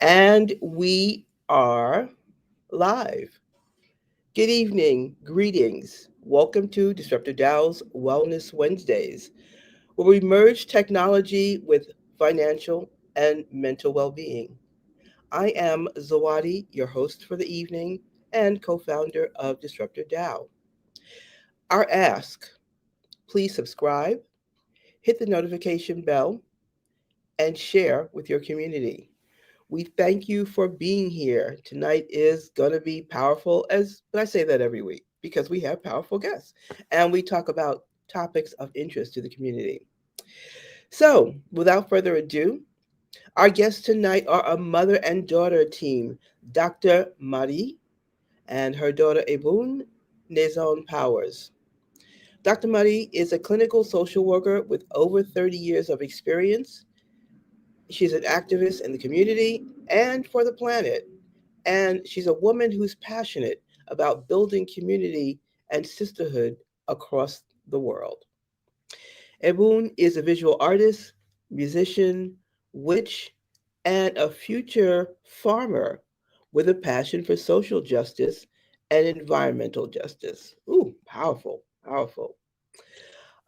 And we are live. Good evening, greetings. Welcome to Disruptor Dow's Wellness Wednesdays, where we merge technology with financial and mental well being. I am Zawadi, your host for the evening and co founder of Disruptor Dow. Our ask, please subscribe, hit the notification bell, and share with your community. We thank you for being here. Tonight is going to be powerful, but I say that every week because we have powerful guests and we talk about topics of interest to the community. So, without further ado, our guests tonight are a mother and daughter team, Dr. Marie and her daughter Ebun Nezon Powers. Dr. Marie is a clinical social worker with over 30 years of experience. She's an activist in the community and for the planet. And she's a woman who's passionate about building community and sisterhood across the world. Ebun is a visual artist, musician, witch, and a future farmer with a passion for social justice and environmental justice. Ooh, powerful, powerful.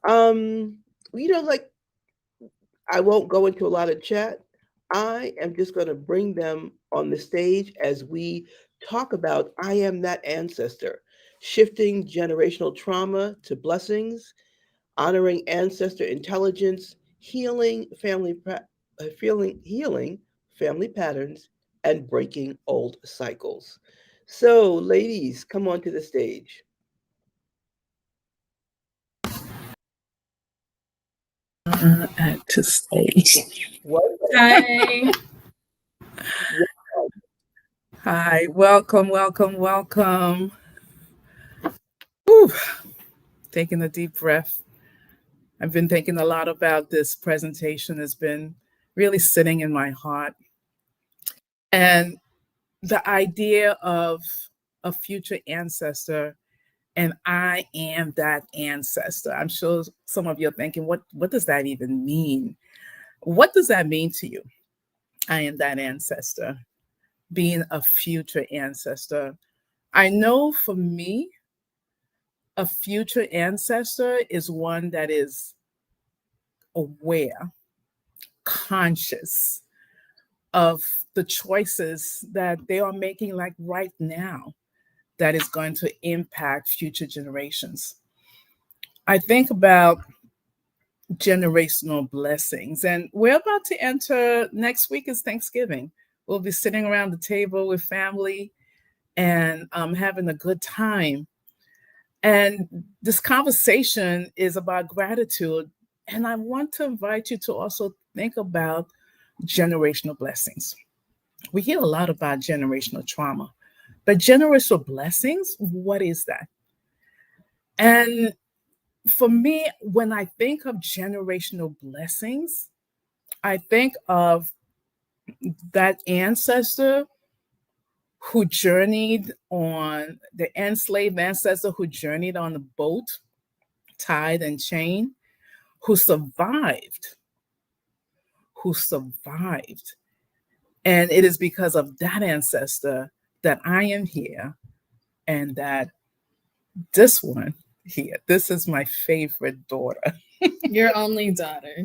Um, like I won't go into a lot of chat. I am just going to bring them on the stage as we talk about I am that ancestor, shifting generational trauma to blessings, honoring ancestor intelligence, healing family patterns, and breaking old cycles. So, ladies, come on to the stage. At to stage. What? Hi. Hi, welcome, welcome, welcome. Whew. Taking a deep breath. I've been thinking a lot about this presentation. It's been really sitting in my heart. And the idea of a future ancestor, and I am that ancestor. I'm sure some of you are thinking, what does that even mean? What does that mean to you? I am that ancestor, being a future ancestor. I know for me, a future ancestor is one that is aware, conscious of the choices that they are making, like right now, that is going to impact future generations. I think about generational blessings, and we're about to enter next week is Thanksgiving. We'll be sitting around the table with family and having a good time. And this conversation is about gratitude. And I want to invite you to also think about generational blessings. We hear a lot about generational trauma, but generational blessings, what is that? And for me, when I think of generational blessings, I think of that ancestor who journeyed on the enslaved ancestor who journeyed on the boat, tied and chained, who survived, who survived. And it is because of that ancestor that I am here and that this one here, this is my favorite daughter. Your only daughter.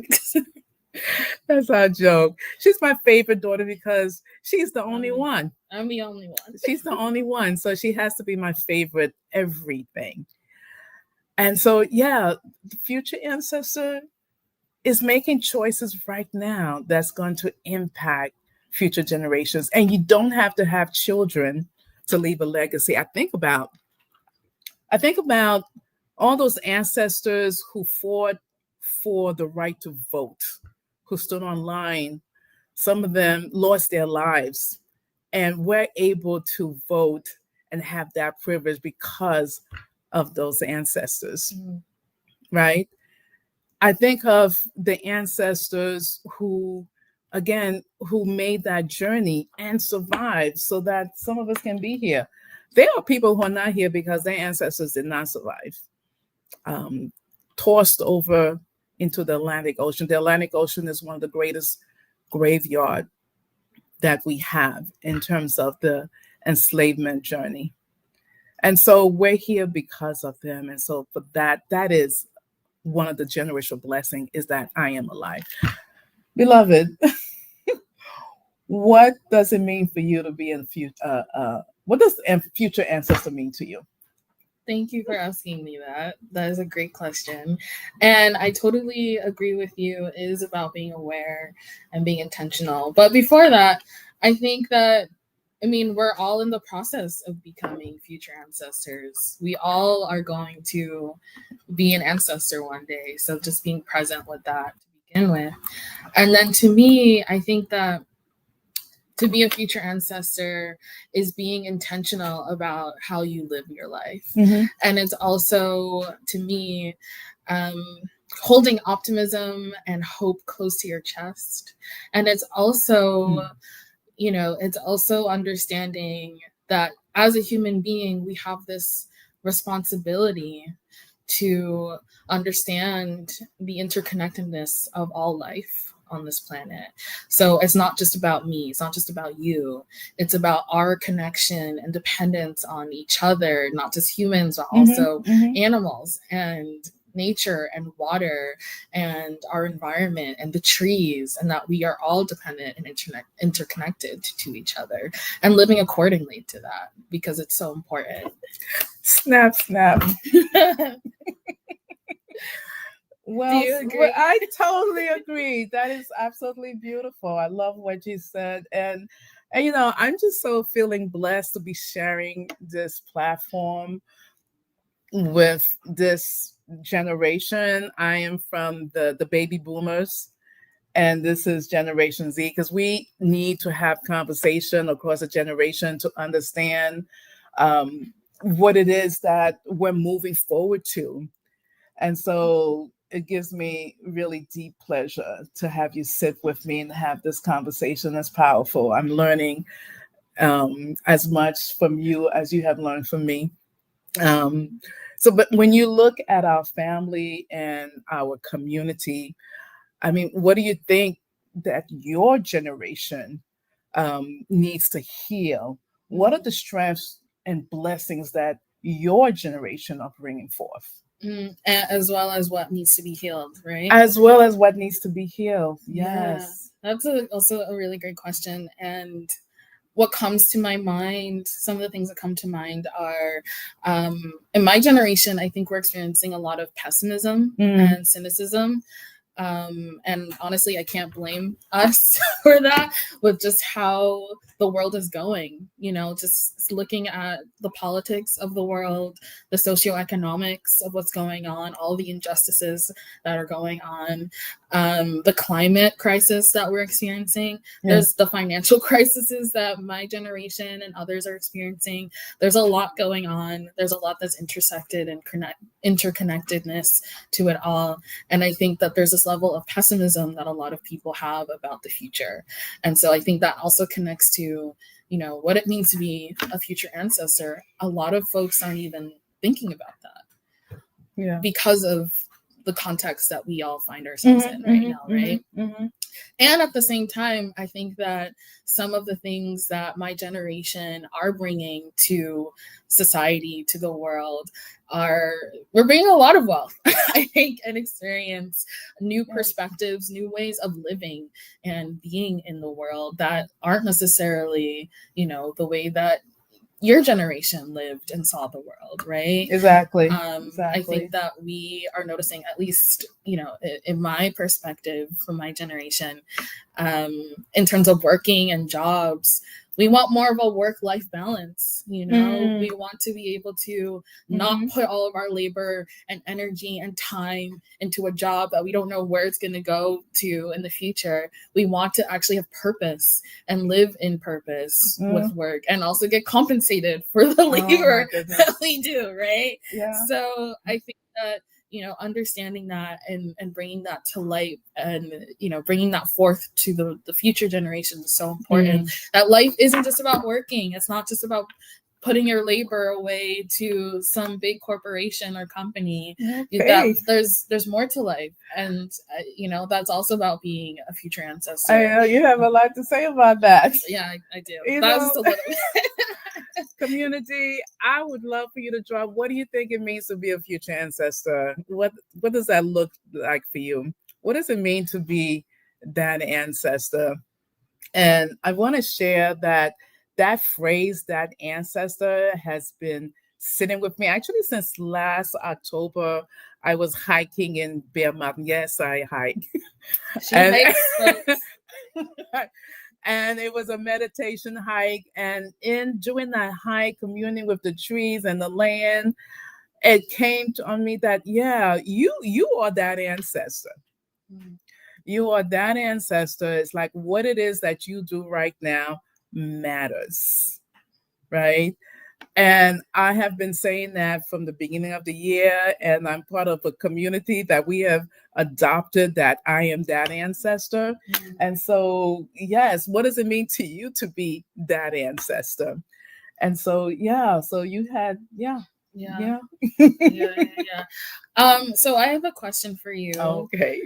That's our joke. She's my favorite daughter because she's the only one. I'm the only one. She's the only one. So she has to be my favorite everything. And so, yeah, the future ancestor is making choices right now that's going to impact future generations. And you don't have to have children to leave a legacy. I think about all those ancestors who fought for the right to vote, who stood online. Some of them lost their lives and were able to vote and have that privilege because of those ancestors, right? I think of the ancestors who, again, who made that journey and survived so that some of us can be here. There are people who are not here because their ancestors did not survive, tossed over into the Atlantic Ocean. The Atlantic Ocean is one of the greatest graveyard that we have in terms of the enslavement journey. And so we're here because of them. And so for that, that is one of the generational blessings, is that I am alive. Beloved, what does it mean for you to be in future? What does future ancestor mean to you? Thank you for asking me that. That is a great question. And I totally agree with you. It is about being aware and being intentional. But before that, I think that, I mean, we're all in the process of becoming future ancestors. We all are going to be an ancestor one day. So just being present with that to begin with. And then to me, I think that to be a future ancestor is being intentional about how you live your life. Mm-hmm. And it's also, to me, holding optimism and hope close to your chest. And it's also, it's also understanding that as a human being, we have this responsibility to understand the interconnectedness of all life on this planet. So it's not just about me, it's not just about you, it's about our connection and dependence on each other, not just humans, but also animals and nature and water and our environment and the trees, and that we are all dependent and interconnected to each other, and living accordingly to that, because it's so important. Snap. Well, do you agree? I totally agree. That is absolutely beautiful. I love what you said. And I'm just so feeling blessed to be sharing this platform with this generation. I am from the baby boomers, and this is Generation Z, because we need to have conversation across a generation to understand what it is that we're moving forward to. And so it gives me really deep pleasure to have you sit with me and have this conversation. That's powerful. I'm learning as much from you as you have learned from me. But when you look at our family and our community, I mean, what do you think that your generation needs to heal? What are the strengths and blessings that your generation are bringing forth? As well as what needs to be healed, right? As well as what needs to be healed. Yes. Yeah, that's also a really great question. And what comes to my mind, some of the things that come to mind are, in my generation, I think we're experiencing a lot of pessimism and cynicism. And honestly, I can't blame us for that, with just how the world is going, just looking at the politics of the world, the socioeconomics of what's going on, all the injustices that are going on, the climate crisis that we're experiencing. There's the financial crises that my generation and others are experiencing. There's a lot going on. There's a lot that's intersected and interconnectedness to it all. And I think that there's this level of pessimism that a lot of people have about the future. And so I think that also connects to, what it means to be a future ancestor. A lot of folks aren't even thinking about that because of the context that we all find ourselves in right now, right? And at the same time, I think that some of the things that my generation are bringing to society, to the world, we're bringing a lot of wealth, I think, and experience, new perspectives, new ways of living and being in the world that aren't necessarily, the way that your generation lived and saw the world, right? Exactly. I think that we are noticing, at least, in my perspective from my generation, in terms of working and jobs, we want more of a work-life balance. We want to be able to not put all of our labor and energy and time into a job that we don't know where it's going to go to in the future. We want to actually have purpose and live in purpose with work, and also get compensated for the labor that we do, right? Yeah. So I think that, understanding that and bringing that to light, and, bringing that forth to the future generations is so important. That life isn't just about working. It's not just about putting your labor away to some big corporation or company. Okay. That there's more to life, and that's also about being a future ancestor. You have a lot to say about that. Yeah, I do. You That was know, just a little bit. community, I would love for you to drop. What do you think it means to be a future ancestor? What does that look like for you? What does it mean to be that ancestor? And I want to share that phrase, that ancestor, has been sitting with me actually since last October. I was hiking in Bear Mountain. Yes, I hike. She And- hikes, folks. And it was a meditation hike. And in doing that hike, communing with the trees and the land, it came on me that, yeah, you are that ancestor. Mm. You are that ancestor. It's like what it is that you do right now matters, right? And I have been saying that from the beginning of the year, and I'm part of a community that we have adopted that I am that ancestor. Mm. And so, yes, what does it mean to you to be that ancestor? And so, yeah, so you had, yeah. Yeah. So I have a question for you. Okay.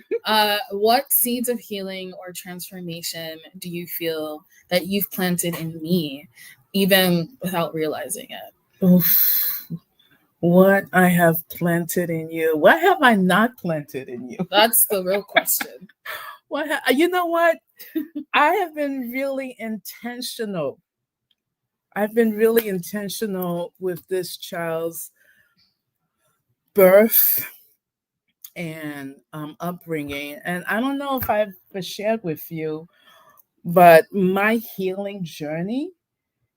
What seeds of healing or transformation do you feel that you've planted in me, even without realizing it? Oof. What I have planted in you. What have I not planted in you? That's the real question. You know what? I have been really intentional. I've been really intentional with this child's birth and upbringing. And I don't know if I've shared with you, but my healing journey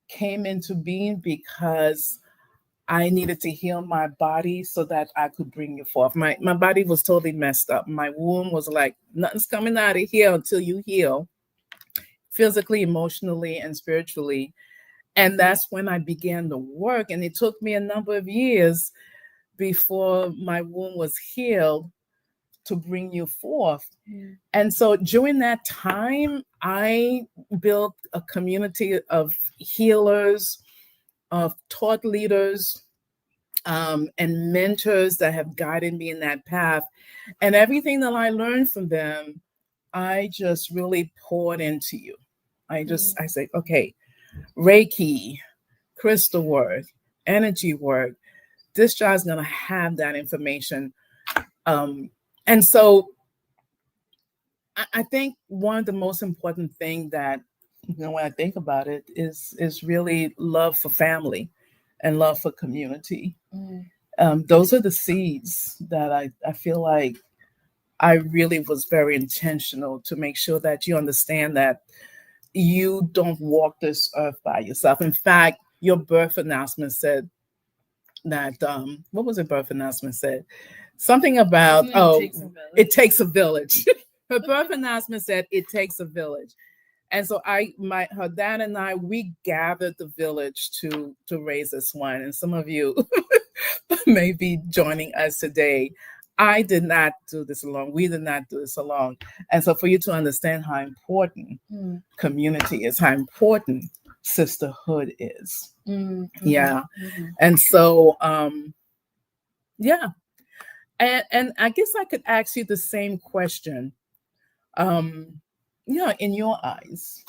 came into being because I needed to heal my body so that I could bring you forth. My body was totally messed up. My womb was like, nothing's coming out of here until you heal, physically, emotionally, and spiritually. And that's when I began the work. And it took me a number of years before my womb was healed to bring you forth. Mm. And so during that time, I built a community of healers, of thought leaders, and mentors that have guided me in that path. And everything that I learned from them, I just really poured into you. I say, okay, Reiki, crystal work, energy work, this child's going to have that information. And so I think one of the most important thing that, when I think about it, is really love for family and love for community. Mm. Those are the seeds that I feel like I really was very intentional to make sure that you understand that you don't walk this earth by yourself. In fact, your birth announcement said that, what was the birth announcement said? Something about, it takes a village. Her birth announcement said it takes a village. And so her dad and I, we gathered the village to raise this one. And some of you may be joining us today. I did not do this alone. We did not do this alone. And so for you to understand how important community is, how important sisterhood is. Mm-hmm. Yeah. Mm-hmm. And so, yeah. And I guess I could ask you the same question. In your eyes,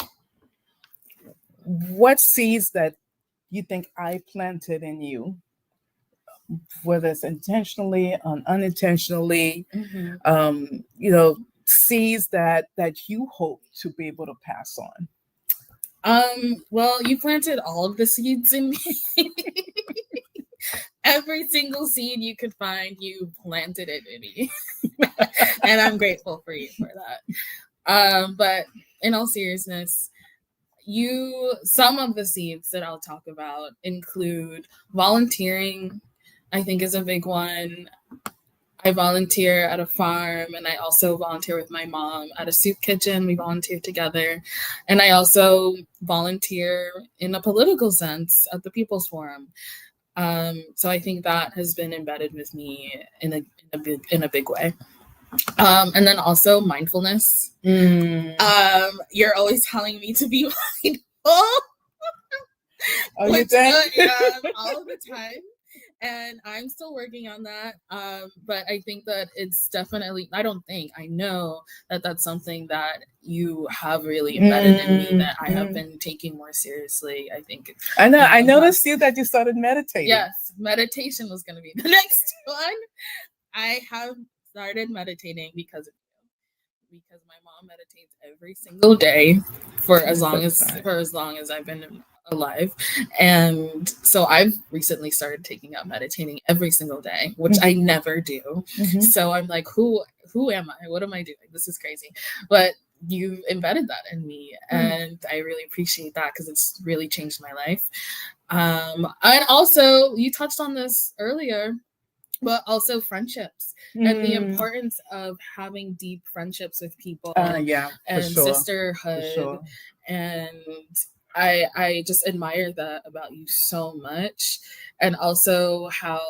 what seeds that you think I planted in you, whether it's intentionally or unintentionally, seeds that you hope to be able to pass on? Well, you planted all of the seeds in me. Every single seed you could find, you planted it in me. And I'm grateful for you for that. But in all seriousness, some of the seeds that I'll talk about include volunteering, I think is a big one. I volunteer at a farm, and I also volunteer with my mom at a soup kitchen. We volunteer together. And I also volunteer in a political sense at the People's Forum. So I think that has been embedded with me in a big way. And then also mindfulness. You're always telling me to be mindful. Oh, you which think? all the time. And I'm still working on that. But I think that it's definitely, I don't think, I know that that's something that you have really embedded in me that I have been taking more seriously. I think. I know. I the noticed past- you that you started meditating. Yes, meditation was going to be the next one. I have started meditating because my mom meditates every single day for as long as I've been alive. And so I've recently started taking up meditating every single day, which I never do. So I'm like, who am I? What am I doing? This is crazy. But you embedded that in me, and I really appreciate that because it's really changed my life. And also you touched on this earlier, but also friendships and the importance of having deep friendships with people, Yeah, and for sure. sisterhood. For sure. And I just admire that about you so much. And also how,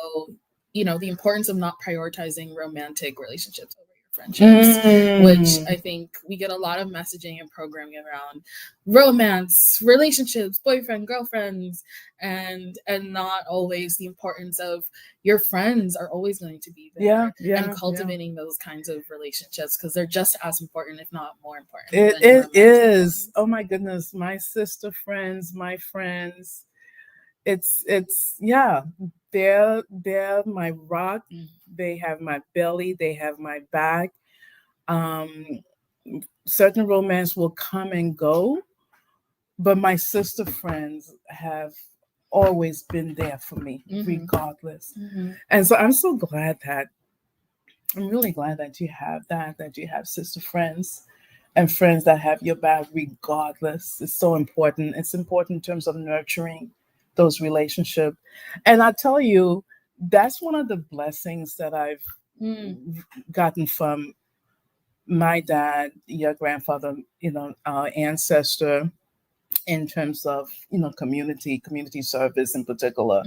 the importance of not prioritizing romantic relationships over your friendships, which I think we get a lot of messaging and programming around romance, relationships, boyfriend, girlfriends, and not always the importance of your friends are always going to be there, and cultivating those kinds of relationships because they're just as important, if not more important. It is. Oh my goodness, my sister friends, my friends. It's yeah. They're my rock. They have my belly. They have my back. Certain romance will come and go, but my sister friends have always been there for me, regardless. And so I'm really glad that you have that you have sister friends and friends that have your back regardless. It's so important. It's important in terms of nurturing those relationships. And I tell you, that's one of the blessings that I've gotten from my dad, your grandfather, our ancestor, in terms of community service in particular.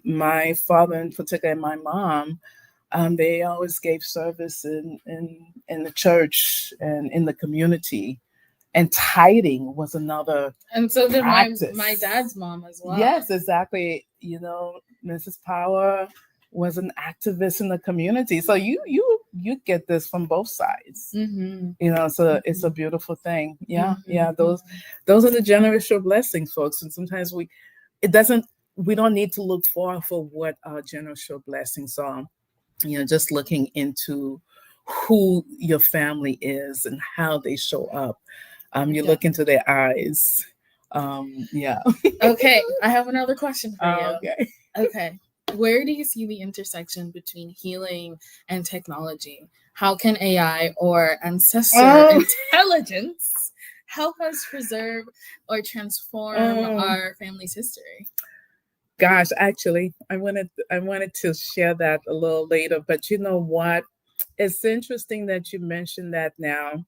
My father in particular and my mom, they always gave service in the church and in the community, and tithing was another. And so did practice. my dad's mom as well. Yes, exactly. Mrs. Power was an activist in the community, so you get this from both sides. So it's a beautiful thing. Yeah. Those are the generational blessings, folks. And sometimes we don't need to look far for what our generational blessings are. Just looking into who your family is and how they show up. You look into their eyes. Yeah. Okay, I have another question for you. Okay. Okay. Where do you see the intersection between healing and technology? How can AI or ancestor intelligence help us preserve or transform our family's history? Gosh, actually, I wanted to share that a little later, but you know what? It's interesting that you mentioned that now.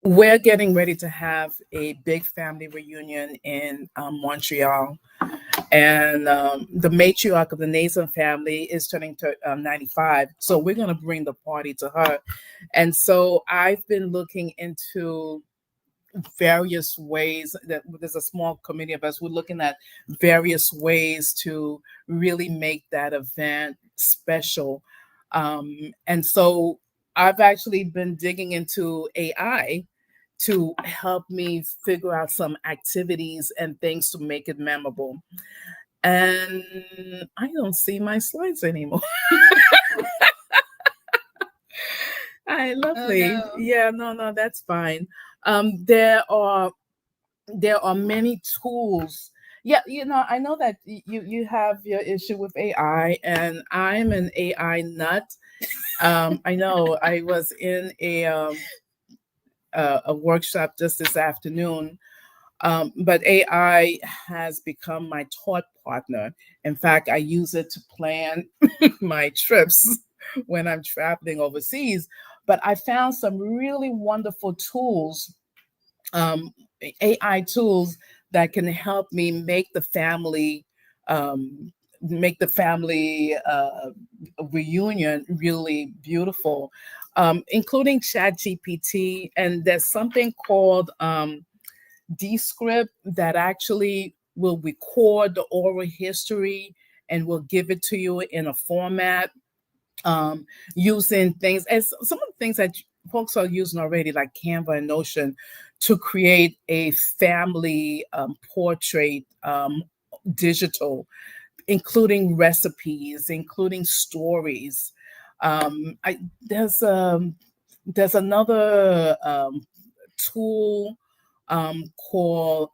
We're getting ready to have a big family reunion in Montreal. And the matriarch of the Nason family is turning 95. So we're going to bring the party to her. And so I've been looking into various ways. That there's a small committee of us. We're looking at various ways to really make that event special. And so I've actually been digging into AI to help me figure out some activities and things to make it memorable. And I don't see my slides anymore. Lovely. Oh, no. Yeah, no, that's fine. There are many tools. Yeah, I know that you have your issue with AI, and I'm an AI nut. I know I was in a workshop just this afternoon. But AI has become my thought partner. In fact, I use it to plan my trips when I'm traveling overseas. But I found some really wonderful tools, AI tools that can help me make the family reunion really beautiful, including ChatGPT. And there's something called Descript that actually will record the oral history and will give it to you in a format, using things as some of the things that folks are using already, like Canva and Notion, to create a family portrait, digital, including recipes, including stories. I, there's another tool called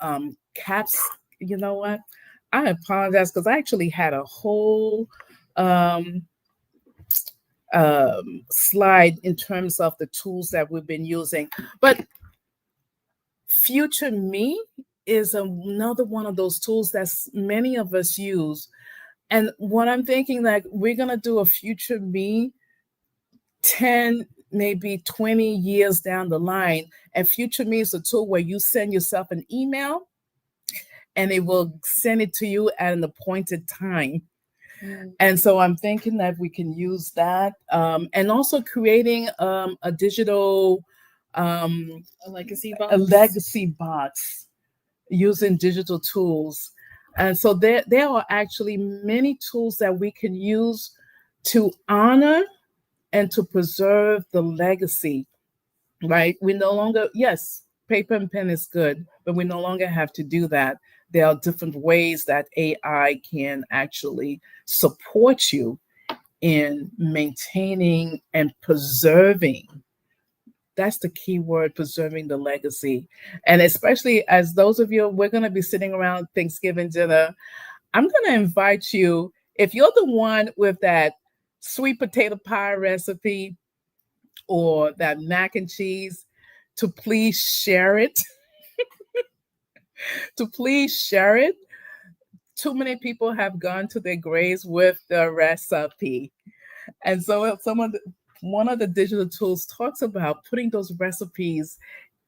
Caps. You know what? I apologize because I actually had a whole um, slide in terms of the tools that we've been using. But Future Me is another one of those tools that many of us use. And what I'm thinking, like, we're going to do a Future Me 10, maybe 20 years down the line. And Future Me is a tool where you send yourself an email and it will send it to you at an appointed time. And so I'm thinking that we can use that, and also creating a digital A legacy box. a legacy box using digital tools. And so there are actually many tools that we can use to honor and to preserve the legacy, right? We no longer, yes, paper and pen is good, but we no longer have to do that. There are different ways that AI can actually support you in maintaining and preserving. That's the key word, preserving the legacy. And especially as those of you, we're going to be sitting around Thanksgiving dinner. I'm going to invite you, if you're the one with that sweet potato pie recipe or that mac and cheese, to please share it. To please share it. Too many people have gone to their graves with the recipe. And so one of the digital tools talks about putting those recipes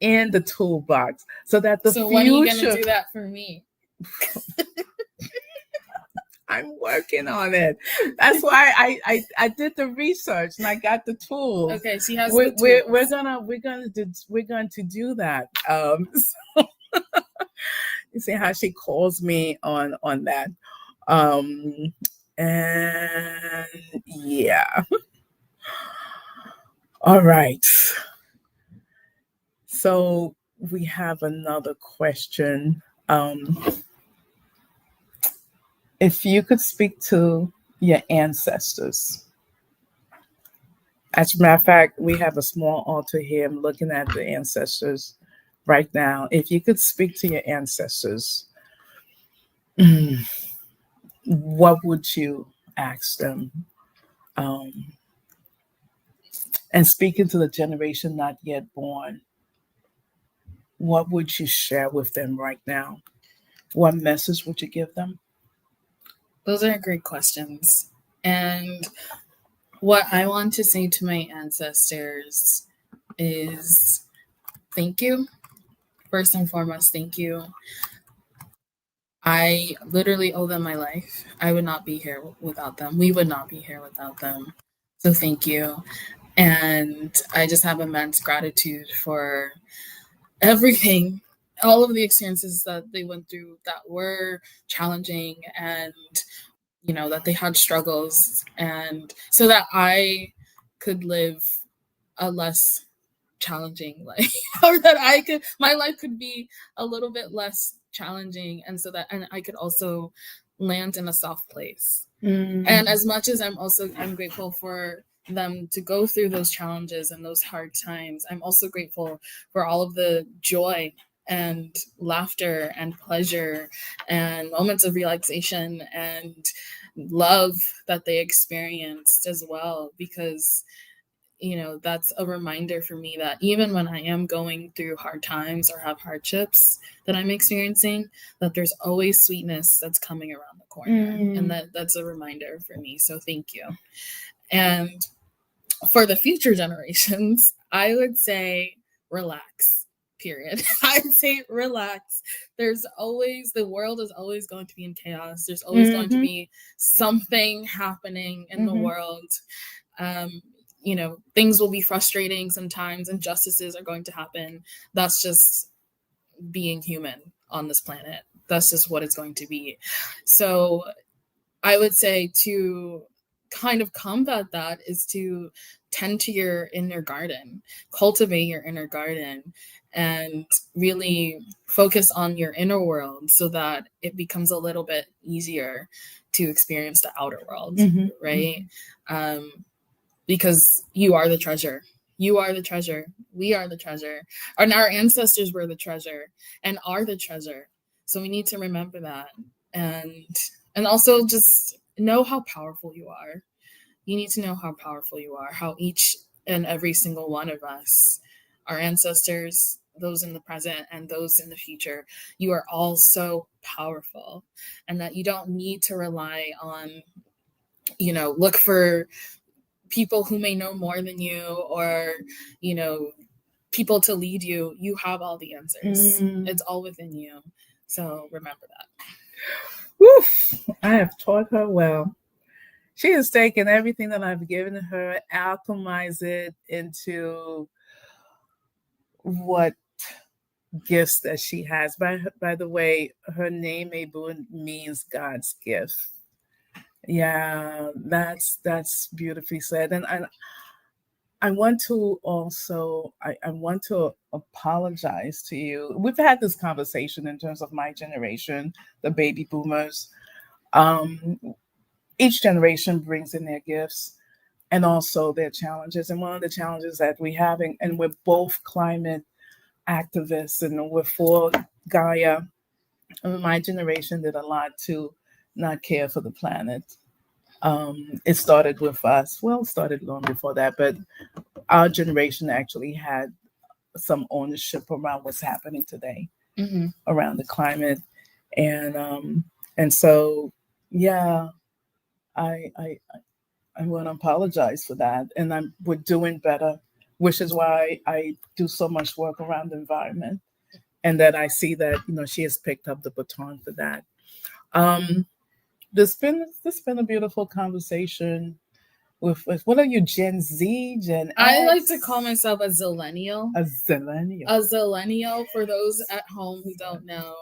in the toolbox so that the So future. when are you gonna do that for me? I'm working on it. That's why I did the research and I got the tools. Okay, she has we're, the tools. We're going to do that. So you see how she calls me on that. And yeah. All right. So we have another question. If you could speak to your ancestors. As a matter of fact, we have a small altar here. I'm looking at the ancestors right now. If you could speak to your ancestors, what would you ask them? And speaking to the generation not yet born, what would you share with them right now? What message would you give them? Those are great questions. And what I want to say to my ancestors is thank you. First and foremost, thank you. I literally owe them my life. I would not be here without them. We would not be here without them. So thank you. And I just have immense gratitude for everything, all of the experiences that they went through that were challenging, and that they had struggles, and so that I could live a less challenging life, or that my life could be a little bit less challenging, and I could also land in a soft place. And as much as I'm grateful for them to go through those challenges and those hard times, I'm also grateful for all of the joy and laughter and pleasure and moments of relaxation and love that they experienced as well, because that's a reminder for me that even when I am going through hard times or have hardships that I'm experiencing, that there's always sweetness that's coming around the corner. And that's a reminder for me. So thank you. And for the future generations, I would say relax, period. I'd say relax. The world is always going to be in chaos. There's always going to be something happening in the world. Things will be frustrating sometimes, injustices are going to happen. That's just being human on this planet. That's just what it's going to be. So I would say to kind of combat that is to tend to your inner garden, cultivate your inner garden, and really focus on your inner world so that it becomes a little bit easier to experience the outer world, right? Because you are the treasure. You are the treasure. We are the treasure. And our ancestors were the treasure and are the treasure. So we need to remember that. And also just know how powerful you are. You need to know how powerful you are, how each and every single one of us, our ancestors, those in the present and those in the future, you are all so powerful, and that you don't need to rely on, look for people who may know more than you, or, people to lead you. You have all the answers. It's all within you. So remember that. Woof, I have taught her well. She has taken everything that I've given her, alchemized it into what gifts that she has. By the way, her name Ebun means God's gift. Yeah, that's beautifully said. And I want to also I want to apologize to you. We've had this conversation in terms of my generation, the baby boomers. Each generation brings in their gifts and also their challenges. And one of the challenges that we have, and we're both climate activists and we're for Gaia. My generation did a lot to not care for the planet. It started with us. Well, it started long before that, but our generation actually had some ownership around what's happening today around the climate. And so, yeah, I want to apologize for that. And we're doing better, which is why I do so much work around the environment. And that I see that, she has picked up the baton for that. This been a beautiful conversation with what are you, Gen Z, Gen X? I like to call myself a zillennial. A zillennial. A zillennial, for those at home who don't know,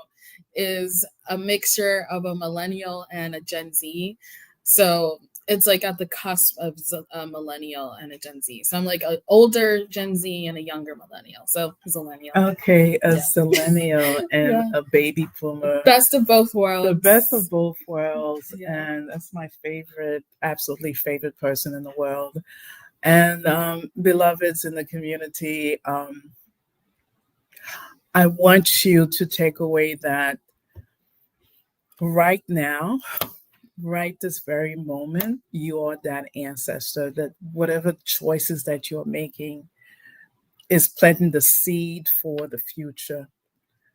is a mixture of a millennial and a Gen Z. So it's like at the cusp of a millennial and a Gen Z. So I'm like an older Gen Z and a younger millennial. So zillennial. Okay, a zillennial and a baby boomer. Best of both worlds. The best of both worlds. Yeah. And that's my favorite, absolutely favorite person in the world. And beloveds in the community, I want you to take away that right now, right this very moment, you are that ancestor, that whatever choices that you're making is planting the seed for the future.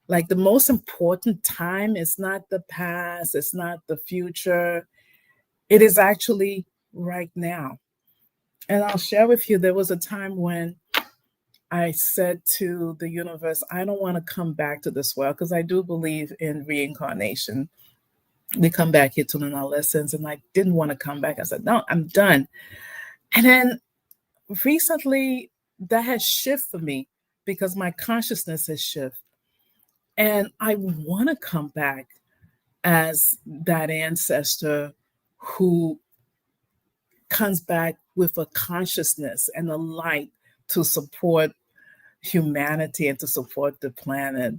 Like the most important time is not the past, it's not the future. It is actually right now. And I'll share with you, there was a time when I said to the universe, I don't want to come back to this world, because I do believe in reincarnation. We come back here to learn our lessons, and I didn't want to come back. I said, no, I'm done. And then recently that has shifted for me, because my consciousness has shifted. And I want to come back as that ancestor who comes back with a consciousness and a light to support humanity and to support the planet.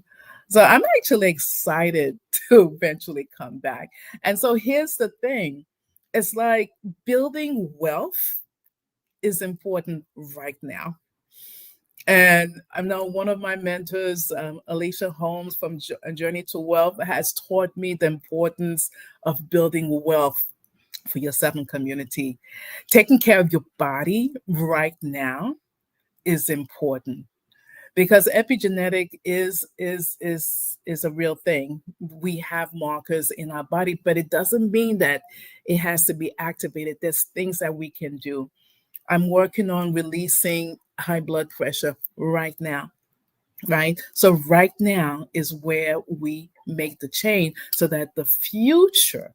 So I'm actually excited to eventually come back. And so here's the thing. It's like building wealth is important right now. And I know one of my mentors, Alicia Holmes from Journey to Wealth, has taught me the importance of building wealth for yourself and community. Taking care of your body right now is important, because epigenetic is a real thing. We have markers in our body, but it doesn't mean that it has to be activated. There's things that we can do. I'm working on releasing high blood pressure right now, right? So right now is where we make the change so that the future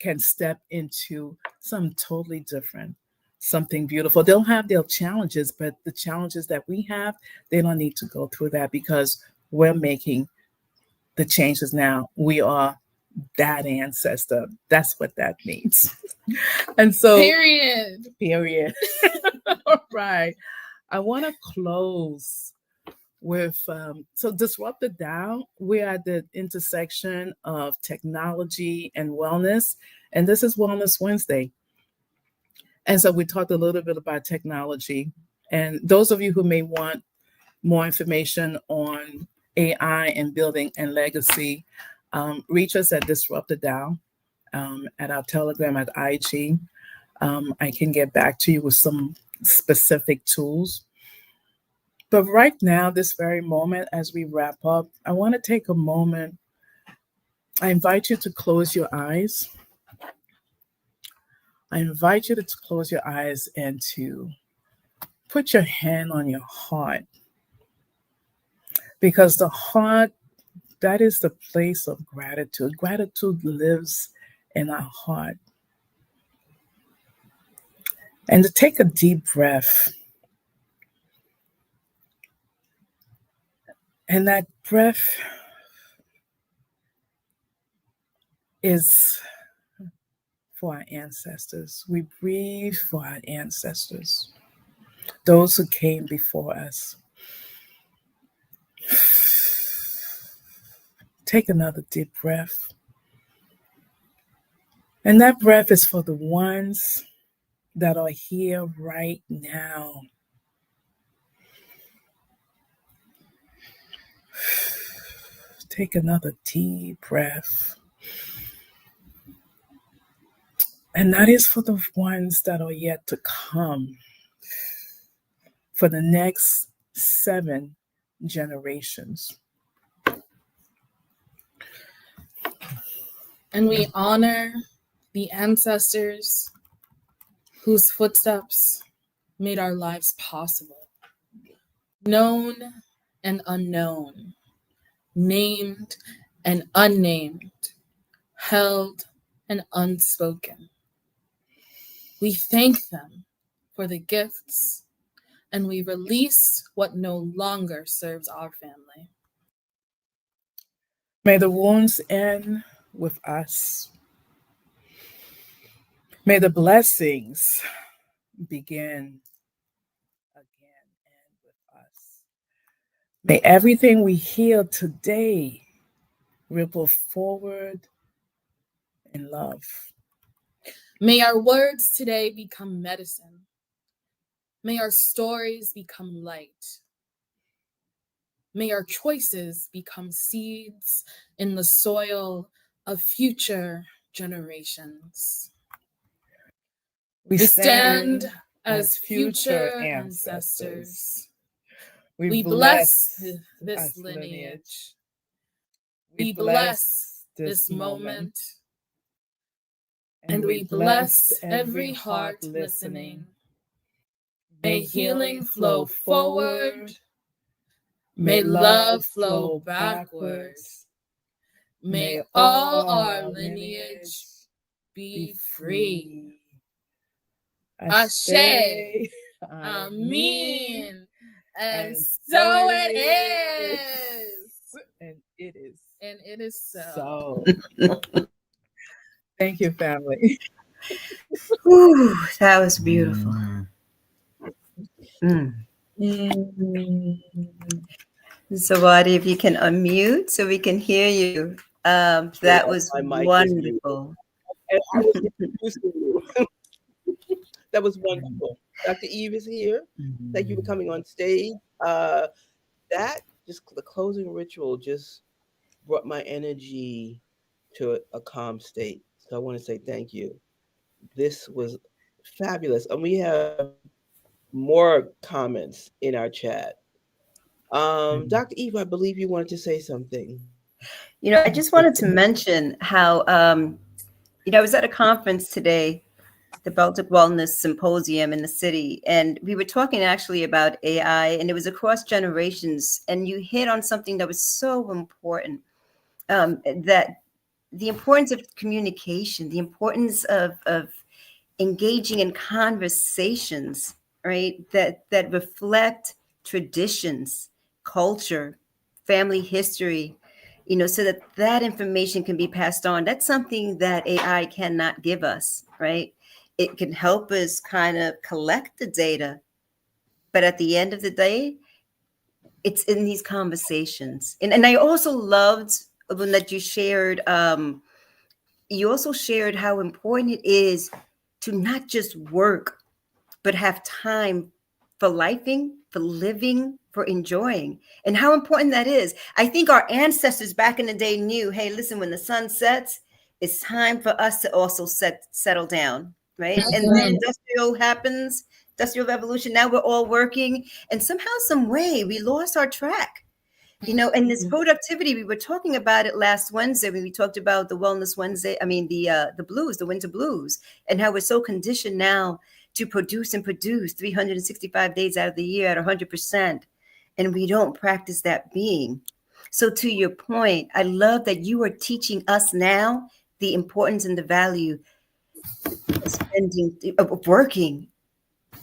can step into something totally different, something beautiful. They'll have their challenges, but the challenges that we have, they don't need to go through that, because we're making the changes now. We are that ancestor. That's what that means. And so, period. Right. I want to close with so Disrupt the Down. We're at the intersection of technology and wellness, and this is Wellness Wednesday. And so we talked a little bit about technology. And those of you who may want more information on AI and building and legacy, reach us at Disrupt the Down, at our Telegram at IG. I can get back to you with some specific tools. But right now, this very moment, as we wrap up, I want to take a moment. I invite you to close your eyes. I invite you to close your eyes and to put your hand on your heart. Because the heart, that is the place of gratitude. Gratitude lives in our heart. And to take a deep breath. And that breath is for our ancestors. We breathe for our ancestors, those who came before us. Take another deep breath. And that breath is for the ones that are here right now. Take another deep breath. And that is for the ones that are yet to come, for the next 7 generations. And we honor the ancestors whose footsteps made our lives possible, known and unknown, named and unnamed, held and unspoken. We thank them for the gifts, and we release what no longer serves our family. May the wounds end with us. May the blessings begin again and with us. May everything we hear today ripple forward in love. May our words today become medicine. May our stories become light. May our choices become seeds in the soil of future generations. We stand as future ancestors. We bless this lineage. We bless this moment. And we bless every heart listening. May healing flow forward. May love flow backwards. May all our lineage be free. Ashe. Amen. And so it is. And it is. And it is so. Thank you, family. Whew, that was beautiful. So, Wadi, if you can unmute so we can hear you. That was wonderful. That was wonderful. Dr. Eve is here. Thank you for coming on stage. That just the closing ritual just brought my energy to a calm state. So I want to say thank you. This was fabulous. And we have more comments in our chat. Dr. Eve, I believe you wanted to say something. You know, I just wanted to mention how, I was at a conference today, the Baltic Wellness Symposium in the city, and we were talking actually about AI, and it was across generations, and you hit on something that was so important, that the importance of communication, the importance of engaging in conversations, right, that reflect traditions, culture, family history, you know, so that that information can be passed on. That's something that AI cannot give us, right? It can help us kind of collect the data, but at the end of the day, it's in these conversations. And I also loved when that you also shared how important it is to not just work, but have time for lifing, for living, for enjoying, and how important that is. I think our ancestors back in the day knew, hey, listen, when the sun sets, it's time for us to also settle down, right? And then industrial revolution. Now we're all working, and somehow, some way, we lost our track. You know, and this productivity, we were talking about it last Wednesday when we talked about the Wellness Wednesday. I mean, the blues, the winter blues, and how we're so conditioned now to produce and produce 365 days out of the year at 100%, and we don't practice that being. So, to your point, I love that you are teaching us now the importance and the value of spending, of working,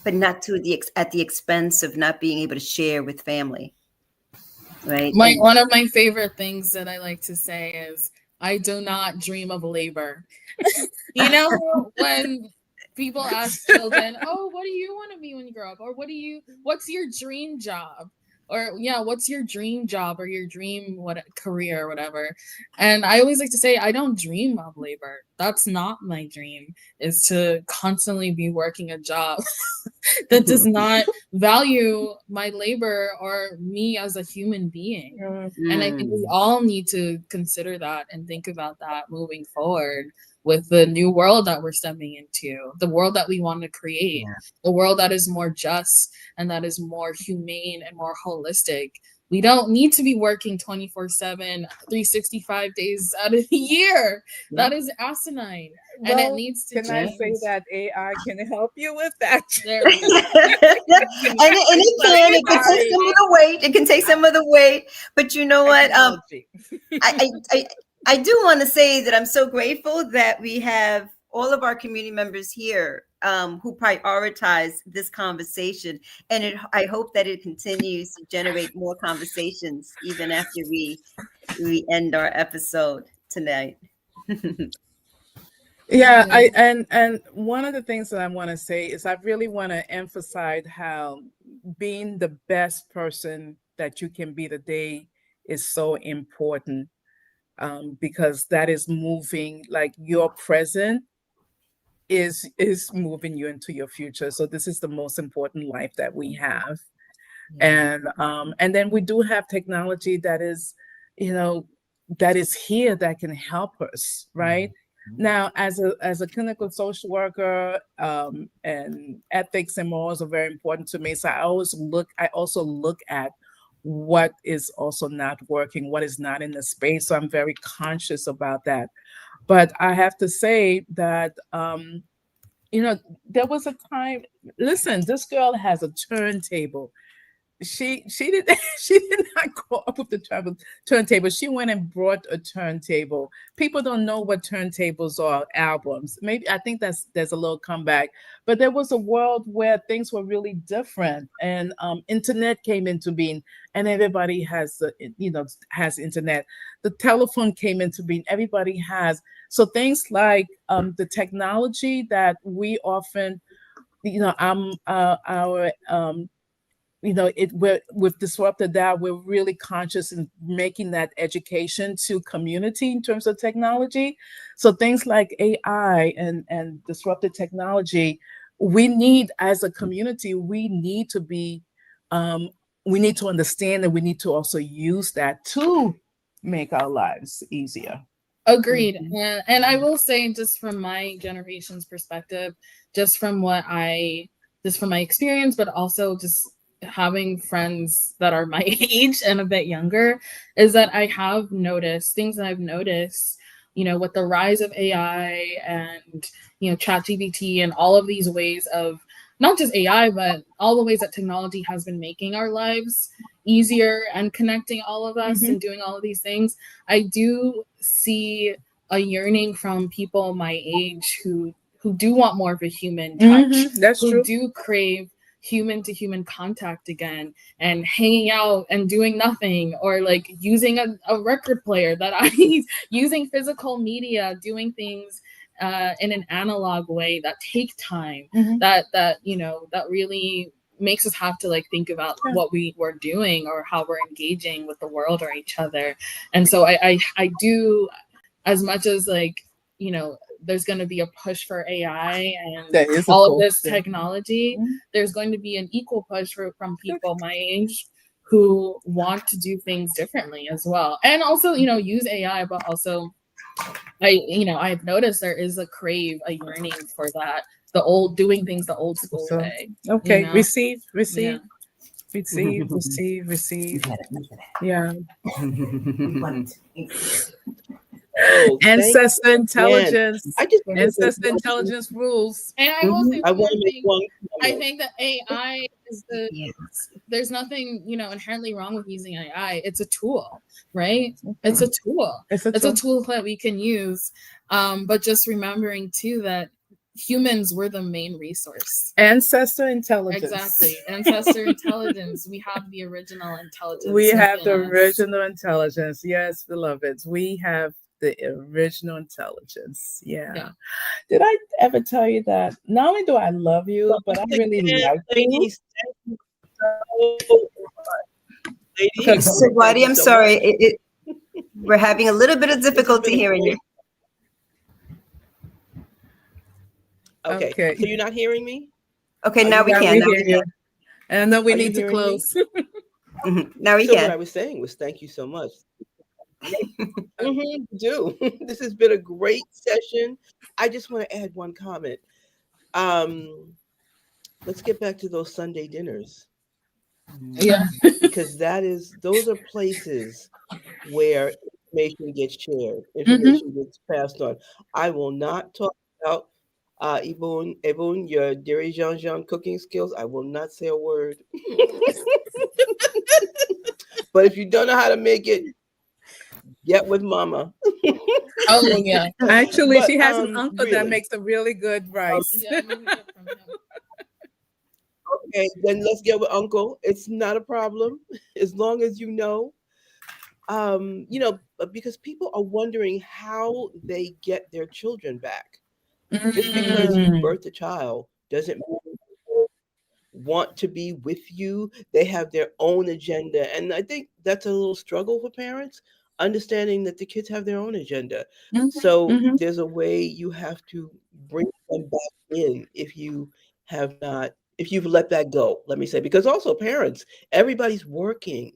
but not at the expense of not being able to share with family. Right. And One of my favorite things that I like to say is, I do not dream of labor. You know, when people ask children, "Oh, what do you want to be when you grow up?" Or what's your dream job? Or yeah, what's your dream job or your dream career or whatever? And I always like to say, I don't dream of labor. That's not my dream, is to constantly be working a job that does not value my labor or me as a human being. And I think we all need to consider that and think about that moving forward with the new world that we're stepping into, the world that we want to create, a world that is more just and that is more humane and more holistic. We don't need to be working 24/7, 365 days out of the year. That is asinine. Well, and it needs to can change. I say that AI can help you with that? There we go. it can take some of the weight. It can take some of the weight. But you know what? I do want to say that I'm so grateful that we have all of our community members here who prioritize this conversation. And I hope that it continues to generate more conversations even after we end our episode tonight. Yeah, and one of the things that I want to say is I really want to emphasize how being the best person that you can be today is so important, because that is moving, like your present is moving you into your future. So this is the most important life that we have. And then we do have technology that is, you know, that is here that can help us, right? Now, as a clinical social worker, and ethics and morals are very important to me. So I also look at what is also not working, what is not in the space. So I'm very conscious about that. But I have to say that, you know, there was a time, listen, this girl has a turntable. She did she did not grow up with the turntable. She went and brought a turntable. People don't know what turntables are, albums. Maybe I think there's a little comeback, but there was a world where things were really different, and internet came into being, and everybody has has internet. The telephone came into being. Everybody has. So things like the technology that we often, our we're with Disrupted That, we're really conscious in making that education to community in terms of technology. So things like AI and disrupted technology, we need, as a community, we need to be, we need to understand, and we need to also use that to make our lives easier. Agreed. And I will say, just from my generation's perspective, just from my experience, but also just having friends that are my age and a bit younger, is that I have noticed things that I've noticed, with the rise of AI and, ChatGPT and all of these ways of not just AI, but all the ways that technology has been making our lives easier and connecting all of us and doing all of these things. I do see a yearning from people my age who do want more of a human touch, That's who true. do crave human to human contact again, and hanging out and doing nothing, or like using a record player that I using physical media, doing things in an analog way that take time, that that really makes us have to like think about what we're doing or how we're engaging with the world or each other. And so I do, as much as like, there's going to be a push for AI and all of this technology, there's going to be an equal push from people my age who want to do things differently as well. And also, use AI, but also I've noticed there is a yearning for that, doing things the old school way. Okay. Receive. Yeah. Oh, Ancestor Intelligence. Man. Ancestor Intelligence rules. And I will say one more thing. one I think that AI is there's nothing, inherently wrong with using AI. It's a tool, right? It's a tool. It's a tool that we can use. But just remembering too that humans were the main resource. Ancestor Intelligence. Exactly. Ancestor Intelligence. We have the original intelligence. We have the original intelligence. Yes, beloveds. We have the original intelligence. Yeah. Did I ever tell you that? Not only do I love you, but I really like you. So, Whitey, I'm sorry. We're having a little bit of difficulty hearing you. Okay. So you're not hearing me? Okay, now we can. Hear you. And then we need to close. Now we can. What I was saying was thank you so much. Do. This has been a great session. I just want to add one comment. Let's get back to those Sunday dinners. Yeah. Because those are places where information gets shared, information gets passed on. I will not talk about Ebon, your dirigeant cooking skills. I will not say a word. But if you don't know how to make it, get with mama. Oh yeah. Actually, she has an uncle that makes a really good rice. Okay, then let's get with uncle. It's not a problem as long as you know. Because people are wondering how they get their children back. Just because you birth a child doesn't mean want to be with you. They have their own agenda. And I think that's a little struggle for parents, understanding that the kids have their own agenda. So there's a way you have to bring them back in if you've let that go, let me say, because also parents, everybody's working.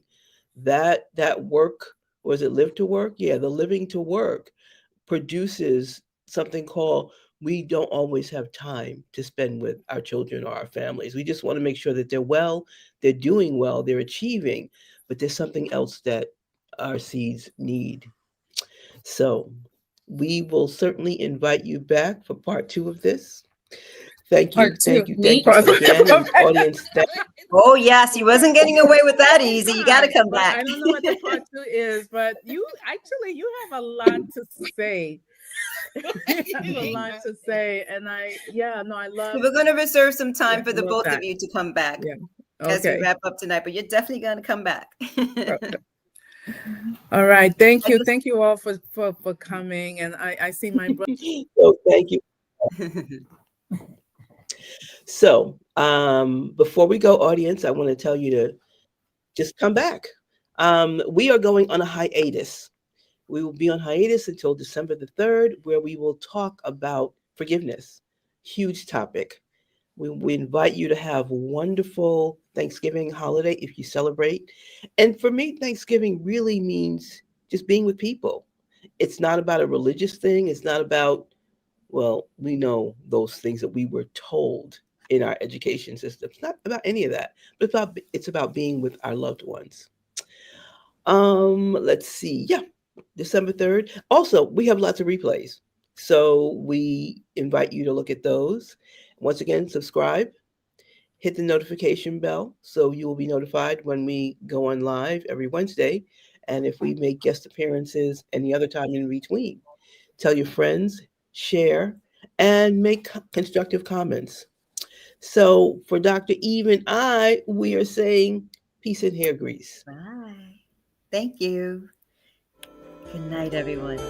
That work, was it live to work? Yeah, the living to work produces something called, we don't always have time to spend with our children or our families. We just want to make sure that they're well, they're doing well, they're achieving, but there's something else that our seeds need. So we will certainly invite you back for part 2 of this. Thank you. Thank you again, audience. Oh yes, he wasn't getting away with that easy. You got to come back. I don't know what the part 2 is, but you have a lot to say. A lot to say, and I love. We're going to reserve some time for the both of you to come back as we wrap up tonight. But you're definitely going to come back. All right, thank you all for coming, and I see my brother. So thank you. So before we go, audience, I want to tell you to just come back. We are going on a hiatus. We will be on hiatus until December the 3rd, where we will talk about forgiveness. Huge topic. We invite you to have a wonderful Thanksgiving holiday if you celebrate. And for me, Thanksgiving really means just being with people. It's not about a religious thing. It's not about, well, we know those things that we were told in our education system. It's not about any of that, but it's about being with our loved ones. Let's see. Yeah. December 3rd. Also, we have lots of replays. So we invite you to look at those. Once again, subscribe, hit the notification bell so you will be notified when we go on live every Wednesday. And if we make guest appearances any other time in between, tell your friends, share, and make constructive comments. So for Dr. Eve and I, we are saying peace and hair grease. Bye. Thank you. Good night, everyone.